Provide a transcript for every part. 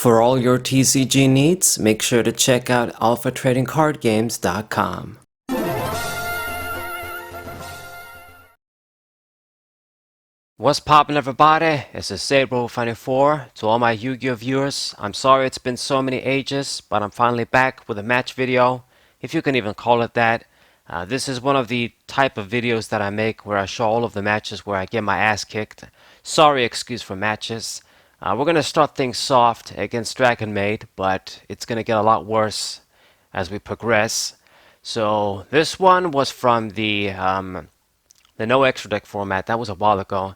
For all your TCG needs, make sure to check out alphatradingcardgames.com. What's poppin', everybody? This is Sabro24. To all my Yu-Gi-Oh viewers, I'm sorry it's been so many ages, but I'm finally back with a match video, if you can even call it that. This is one of the type of videos that I make where I show all of the matches where I get my ass kicked. Sorry excuse for matches. We're gonna start things soft against Dragonmaid, but it's gonna get a lot worse as we progress. So this one was from the no extra deck format. That was a while ago.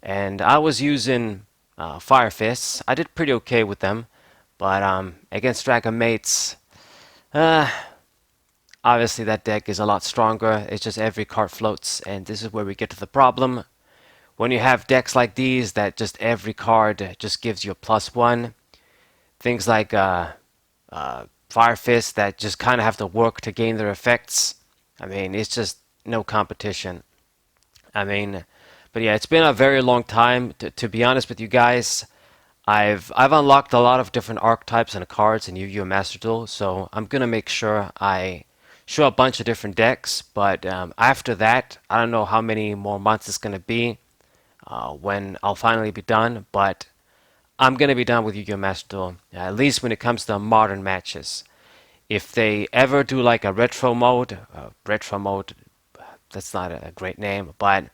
And I was using Fire Fists. I did pretty okay with them, but against Dragonmaids, uh, obviously that deck is a lot stronger. It's just every card floats, and this is where we get to the problem. When you have decks like these that just every card just gives you a +1, things like Fire Fists that just kind of have to work to gain their effects. I mean, it's just no competition. I mean, but yeah, it's been a very long time. To be honest with you guys, I've unlocked a lot of different archetypes and cards in Yu-Gi-Oh Master Duel, so I'm gonna make sure I show a bunch of different decks. But after that, I don't know how many more months it's gonna be when I'll finally be done. But I'm gonna be done with Yu-Gi-Oh Master Duel, at least when it comes to modern matches. If they ever do like a retro mode, that's not a great name, but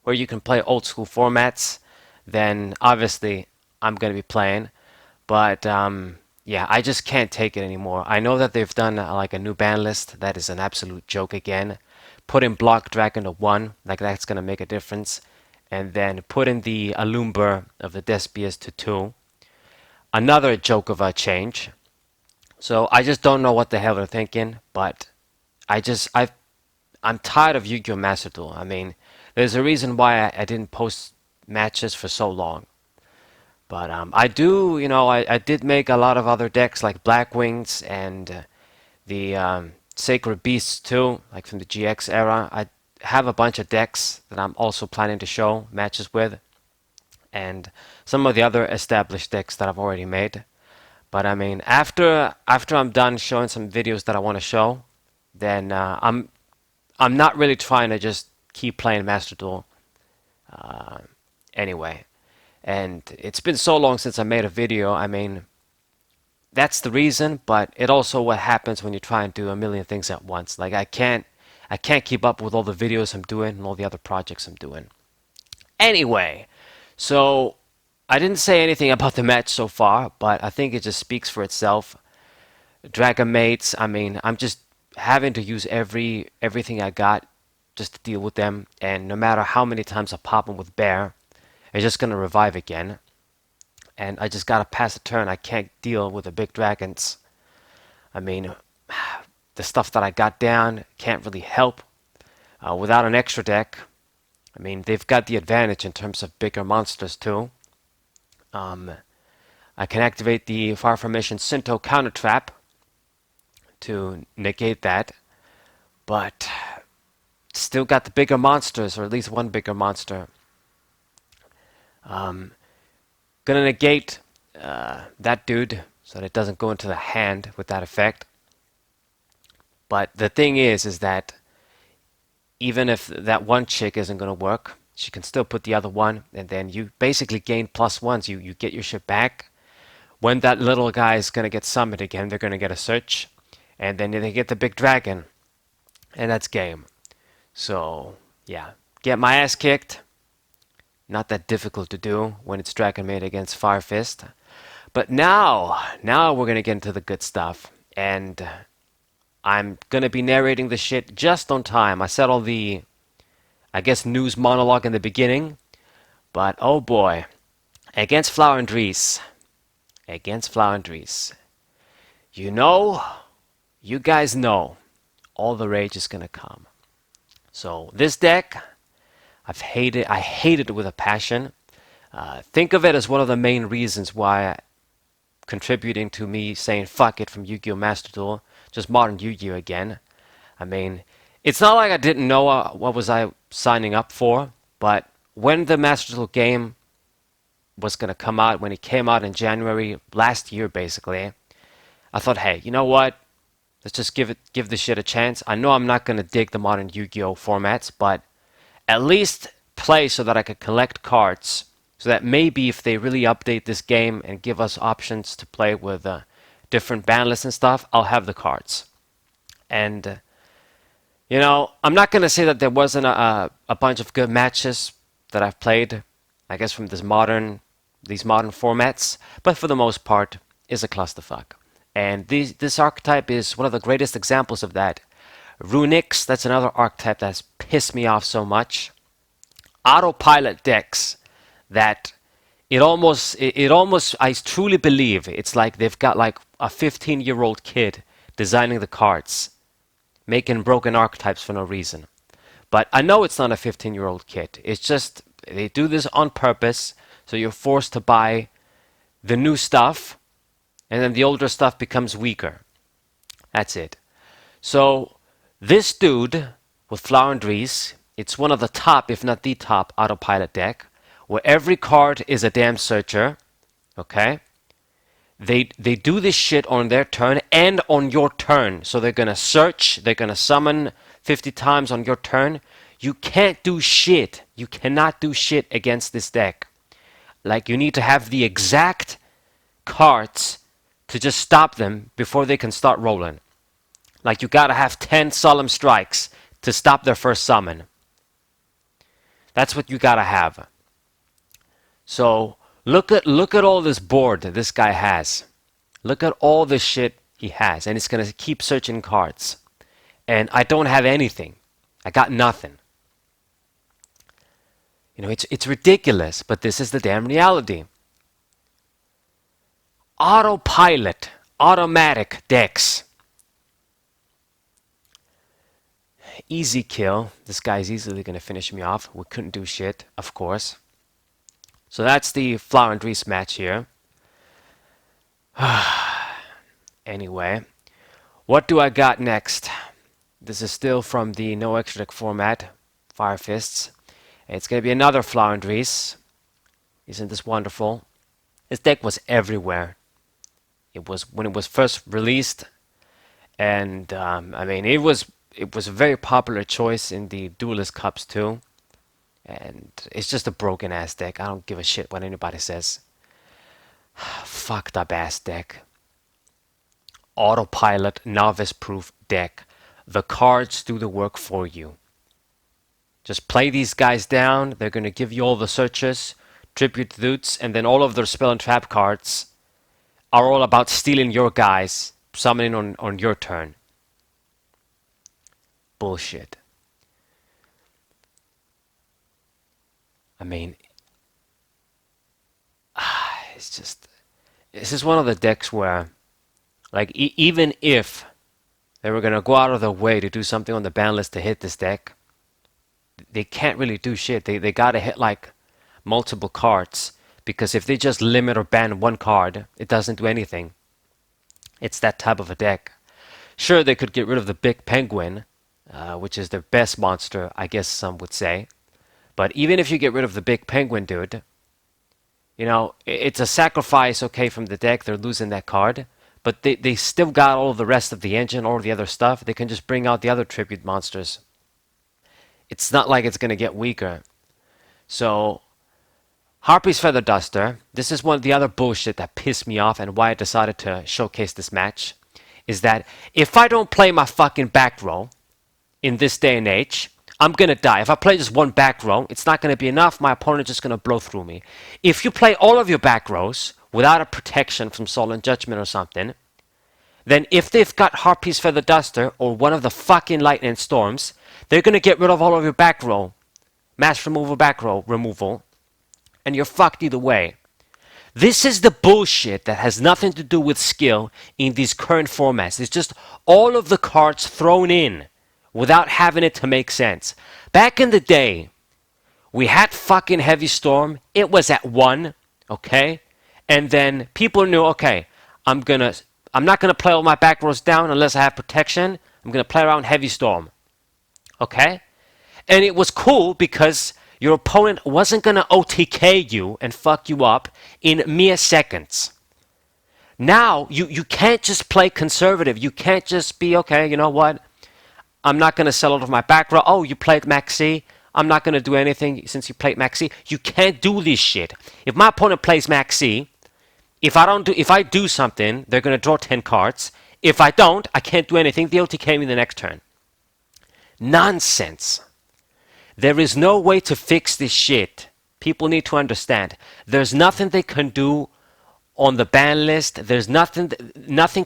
where you can play old school formats, then obviously I'm going to be playing. But yeah, I just can't take it anymore. I know that they've done like a new ban list that is an absolute joke again. Put in Block Dragon to 1, like that's going to make a difference. And then put in the Alumber of the Despias to 2. Another joke of a change. So I just don't know what the hell they're thinking, but I'm tired of Yu-Gi-Oh Master Duel. I mean, there's a reason why I didn't post matches for so long. But I do, I did make a lot of other decks like Black Wings and the Sacred Beasts too, like from the GX era. I have a bunch of decks that I'm also planning to show matches with, and some of the other established decks that I've already made. But I mean, after I'm done showing some videos that I want to show, then I'm not really trying to just keep playing Master Duel anyway. And it's been so long since I made a video. I mean, that's the reason, but it also what happens when you try and do a million things at once. Like I can't keep up with all the videos I'm doing and all the other projects I'm doing. Anyway, so I didn't say anything about the match so far, but I think it just speaks for itself. Dragonmaids, I mean, I'm just having to use everything I got just to deal with them, and no matter how many times I pop them with Bear, it's just gonna revive again. And I just gotta pass a turn. I can't deal with the big dragons. I mean, the stuff that I got down can't really help. Without an extra deck, I mean, they've got the advantage in terms of bigger monsters too. Um, I can activate the Fire Formation Sinto counter trap to negate that, but still got the bigger monsters, or at least one bigger monster. Gonna negate that dude so that it doesn't go into the hand with that effect. But the thing is that even if that one chick isn't gonna work, she can still put the other one, and then you basically gain +1s. You get your shit back. When that little guy is gonna get summoned again, they're gonna get a search, and then they get the big dragon, and that's game. So yeah, get my ass kicked. Not that difficult to do when it's Dragonmaid against Fire Fist. But now we're gonna get into the good stuff, and I'm gonna be narrating the shit just on time. I said all the, I guess, news monologue in the beginning, but oh boy, against Flower and Grease, you know, you guys know, all the rage is gonna come. So this deck, I hate it with a passion. Think of it as one of the main reasons why contributing to me saying fuck it from Yu-Gi-Oh Master Duel, just modern Yu-Gi-Oh again. I mean, it's not like I didn't know what was I signing up for, but when the Master Duel game was going to come out, when it came out in January last year, basically, I thought, hey, you know what? Let's just give this shit a chance. I know I'm not going to dig the modern Yu-Gi-Oh formats, but at least play so that I could collect cards. So that maybe if they really update this game and give us options to play with different ban lists and stuff, I'll have the cards. And, I'm not going to say that there wasn't a bunch of good matches that I've played, I guess, from these modern formats, but for the most part, is a clusterfuck. And this archetype is one of the greatest examples of that. Runix, that's another archetype that's pissed me off so much. Autopilot decks that it almost, I truly believe it's like they've got like a 15-year-old kid designing the cards, making broken archetypes for no reason. But I know it's not a 15-year-old kid. It's just they do this on purpose, so you're forced to buy the new stuff, and then the older stuff becomes weaker. That's it. So this dude with Flower and Grease, it's one of the top, if not the top, autopilot deck, where every card is a damn searcher. Okay? They do this shit on their turn and on your turn. So they're gonna search, they're gonna summon 50 times on your turn. You can't do shit. You cannot do shit against this deck. Like, you need to have the exact cards to just stop them before they can start rolling. Like, you gotta have 10 solemn strikes to stop their first summon. That's what you gotta have. So look at all this board that this guy has. Look at all this shit he has, and he's gonna keep searching cards. And I don't have anything. I got nothing. It's ridiculous, but this is the damn reality. Autopilot, automatic decks. Easy kill. This guy's easily going to finish me off. We couldn't do shit, of course. So that's the Flower and Grease match here. Anyway, what do I got next? This is still from the no extra deck format, Fire Fists. It's going to be another Flower and Grease. Isn't this wonderful? This deck was everywhere. It was when it was first released, and it was a very popular choice in the Duelist Cups too. And it's just a broken ass deck. I don't give a shit what anybody says. Fucked up ass deck. Autopilot, novice proof deck. The cards do the work for you. Just play these guys down. They're gonna give you all the searches, tribute dudes, and then all of their spell and trap cards are all about stealing your guys, summoning on your turn. Bullshit. It's just... This is one of the decks where, like, even if they were going to go out of their way to do something on the ban list to hit this deck, they can't really do shit. They gotta hit, like, multiple cards. Because if they just limit or ban one card, it doesn't do anything. It's that type of a deck. Sure, they could get rid of the Big Penguin, which is their best monster, I guess some would say. But even if you get rid of the Big Penguin, dude, it's a sacrifice, okay, from the deck. They're losing that card. But they still got all of the rest of the engine, all of the other stuff. They can just bring out the other tribute monsters. It's not like it's going to get weaker. So... Harpy's Feather Duster, this is one of the other bullshit that pissed me off and why I decided to showcase this match, is that if I don't play my fucking back row in this day and age, I'm gonna die. If I play just one back row, it's not gonna be enough. My opponent's just gonna blow through me. If you play all of your back rows without a protection from Solemn Judgment or something, then if they've got Harpy's Feather Duster or one of the fucking Lightning Storms, they're gonna get rid of all of your back row. Mass removal, back row removal. And you're fucked either way. This is the bullshit that has nothing to do with skill in these current formats. It's just all of the cards thrown in without having it to make sense. Back in the day, we had fucking Heavy Storm. It was at 1, okay? And then people knew, okay, I'm not gonna play all my back rows down unless I have protection. I'm gonna play around Heavy Storm. Okay? And it was cool because Your opponent wasn't gonna OTK you and fuck you up in mere seconds. Now, you can't just play conservative. You can't just be, okay, you know what? I'm not going to sell out of my back row. Oh, you played Maxi. I'm not going to do anything since you played Maxi. You can't do this shit. If my opponent plays Maxi, if I do something, they're going to draw 10 cards. If I don't, I can't do anything. They OTK me the next turn. Nonsense. There is no way to fix this shit. People need to understand. There's nothing they can do on the ban list. There's nothing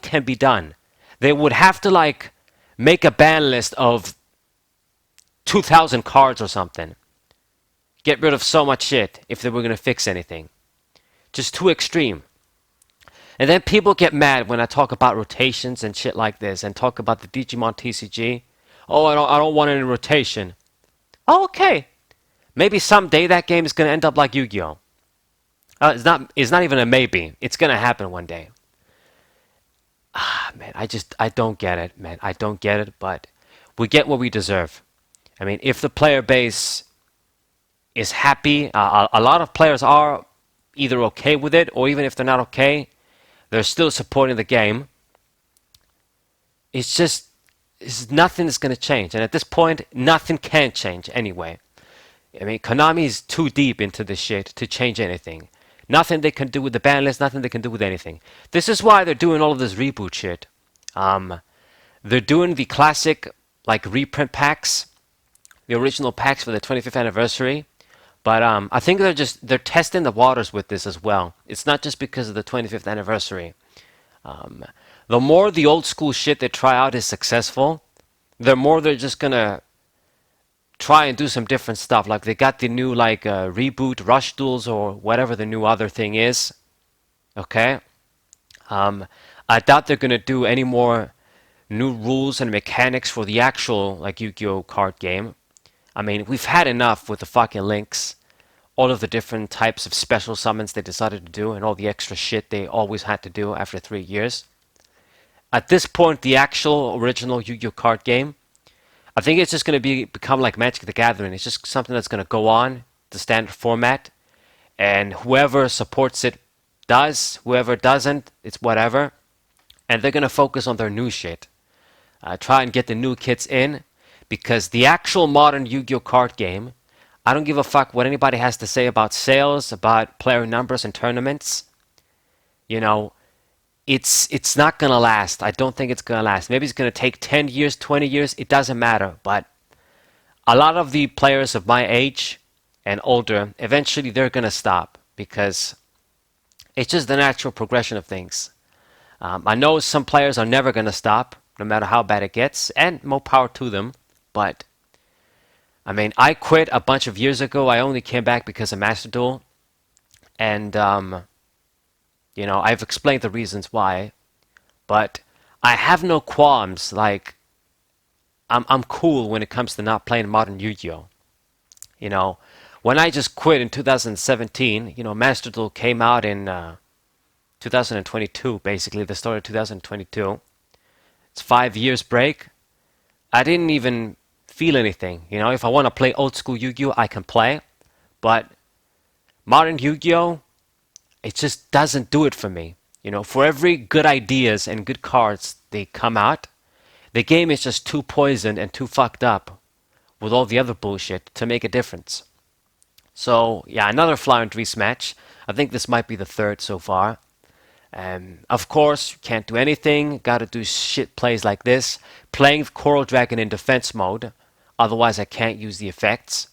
can be done. They would have to like make a ban list of 2,000 cards or something. Get rid of so much shit if they were going to fix anything. Just too extreme. And then people get mad when I talk about rotations and shit like this and talk about the Digimon TCG. Oh, I don't want any rotation. Oh, okay. Maybe someday that game is going to end up like Yu-Gi-Oh. It's not even a maybe. It's going to happen one day. Man, I don't get it, man. I don't get it, but we get what we deserve. I mean, if the player base is happy, a lot of players are either okay with it, or even if they're not okay, they're still supporting the game. Nothing is going to change. And at this point, nothing can change anyway. I mean, Konami is too deep into this shit to change anything. Nothing they can do with the ban list, nothing they can do with anything. This is why they're doing all of this reboot shit. They're doing the classic, like, reprint packs, the original packs for the 25th anniversary. But I think they're testing the waters with this as well. It's not just because of the 25th anniversary. The more the old school shit they try out is successful, the more they're just gonna try and do some different stuff. Like they got the new reboot Rush Duels or whatever the new other thing is. Okay? I doubt they're gonna do any more new rules and mechanics for the actual like Yu-Gi-Oh card game. I mean, we've had enough with the fucking links, all of the different types of special summons they decided to do, and all the extra shit they always had to do after 3 years. At this point, the actual original Yu-Gi-Oh card game, I think it's just going to become like Magic the Gathering. It's just something that's going to go on, the standard format, and whoever supports it does, whoever doesn't, it's whatever. And they're going to focus on their new shit. Try and get the new kits in, because the actual modern Yu-Gi-Oh card game, I don't give a fuck what anybody has to say about sales, about player numbers and tournaments. You know, it's not gonna last. I don't think it's gonna last. Maybe it's gonna take 10 years, 20 years, it doesn't matter. But a lot of the players of my age and older, eventually they're gonna stop, because it's just the natural progression of things. I know some players are never gonna stop, no matter how bad it gets, and more power to them. But I mean, I quit a bunch of years ago. I only came back because of Master Duel. And, you know, I've explained the reasons why. But I have no qualms. Like, I'm cool when it comes to not playing modern Yu-Gi-Oh! You know, when I just quit in 2017, you know, Master Duel came out in 2022, basically, the start of 2022. It's 5 years break. I didn't even feel anything. You know, if I want to play old school Yu-Gi-Oh, I can play. But modern Yu-Gi-Oh, it just doesn't do it for me. You know, for every good ideas and good cards they come out, the game is just too poisoned and too fucked up with all the other bullshit to make a difference. So, yeah, another Fly and Grease match. I think this might be the third so far. Of course, can't do anything. Gotta do shit plays like this. Playing Coral Dragon in defense mode. Otherwise, I can't use the effects.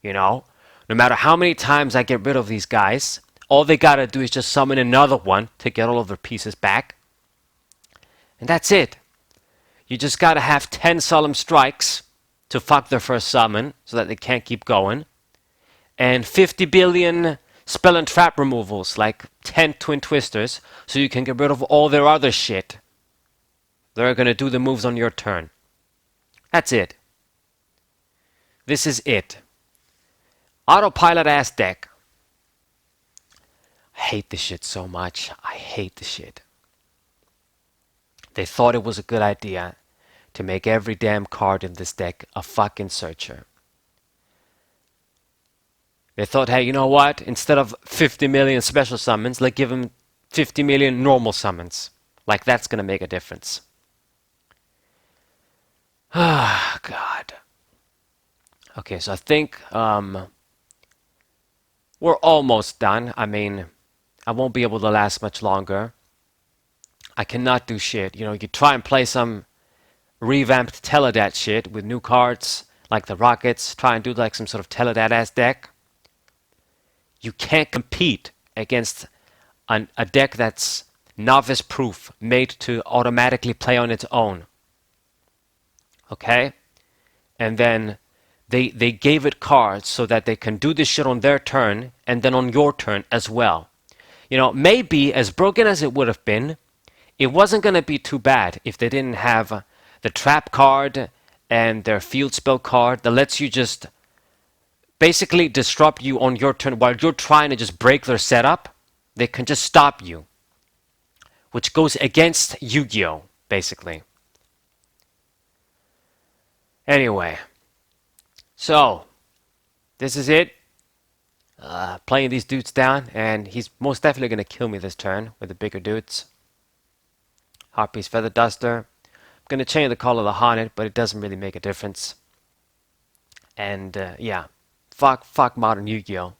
You know? No matter how many times I get rid of these guys, all they gotta do is just summon another one to get all of their pieces back. And that's it. You just gotta have 10 solemn strikes to fuck their first summon so that they can't keep going. And 50 billion spell and trap removals, like 10 Twin Twisters, so you can get rid of all their other shit. They're gonna do the moves on your turn. That's it. This is it. Autopilot ass deck. I hate this shit so much. I hate the shit. They thought it was a good idea to make every damn card in this deck a fucking searcher. They thought, hey, you know what? Instead of 50 million special summons, let's give them 50 million normal summons. Like, that's gonna make a difference. Ah, God. Okay, so I think we're almost done. I mean, I won't be able to last much longer. I cannot do shit. You know, you try and play some revamped Teledat shit with new cards, like the Rockets, try and do like some sort of Teledat ass deck. You can't compete against a deck that's novice proof, made to automatically play on its own. Okay? And then they gave it cards so that they can do this shit on their turn and then on your turn as well. You know, maybe as broken as it would have been, it wasn't going to be too bad if they didn't have the trap card and their field spell card that lets you just basically disrupt you on your turn while you're trying to just break their setup. They can just stop you, which goes against Yu-Gi-Oh, basically. Anyway, so this is it. Playing these dudes down, and he's most definitely going to kill me this turn with the bigger dudes. Harpy's Feather Duster. I'm going to change the color of the Haunted, but it doesn't really make a difference. And yeah, fuck modern Yu-Gi-Oh.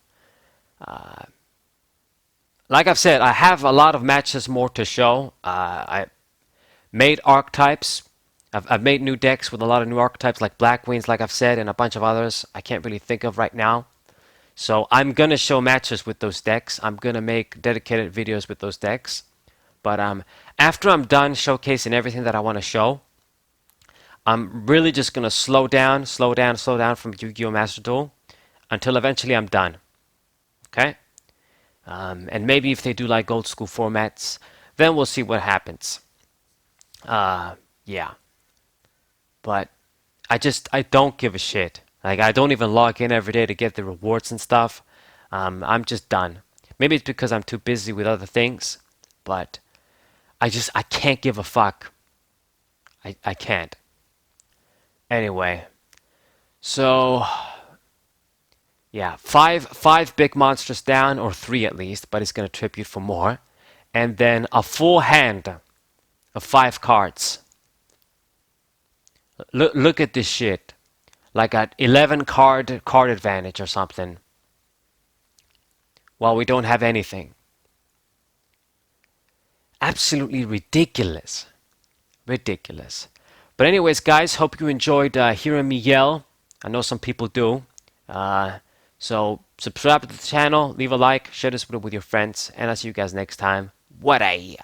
Like I've said, I have a lot of matches more to show. I made archetypes. I've made new decks with a lot of new archetypes like Black Wings, like I've said, and a bunch of others I can't really think of right now. So I'm going to show matches with those decks. I'm going to make dedicated videos with those decks. But after I'm done showcasing everything that I want to show, I'm really just going to slow down from Yu-Gi-Oh! Master Duel until eventually I'm done. Okay? And maybe if they do like old school formats, then we'll see what happens. Yeah. But I don't give a shit. Like, I don't even log in every day to get the rewards and stuff. I'm just done. Maybe it's because I'm too busy with other things, but I can't give a fuck. I can't. Anyway, so yeah, five big monsters down, or three at least, but it's gonna tribute for more, and then a full hand of 5 cards. Look at this shit, like an 11 card advantage or something. While we don't have anything. Absolutely ridiculous. Ridiculous. But anyways, guys, hope you enjoyed hearing me yell. I know some people do. So subscribe to the channel, leave a like, share this video with your friends, and I'll see you guys next time. What a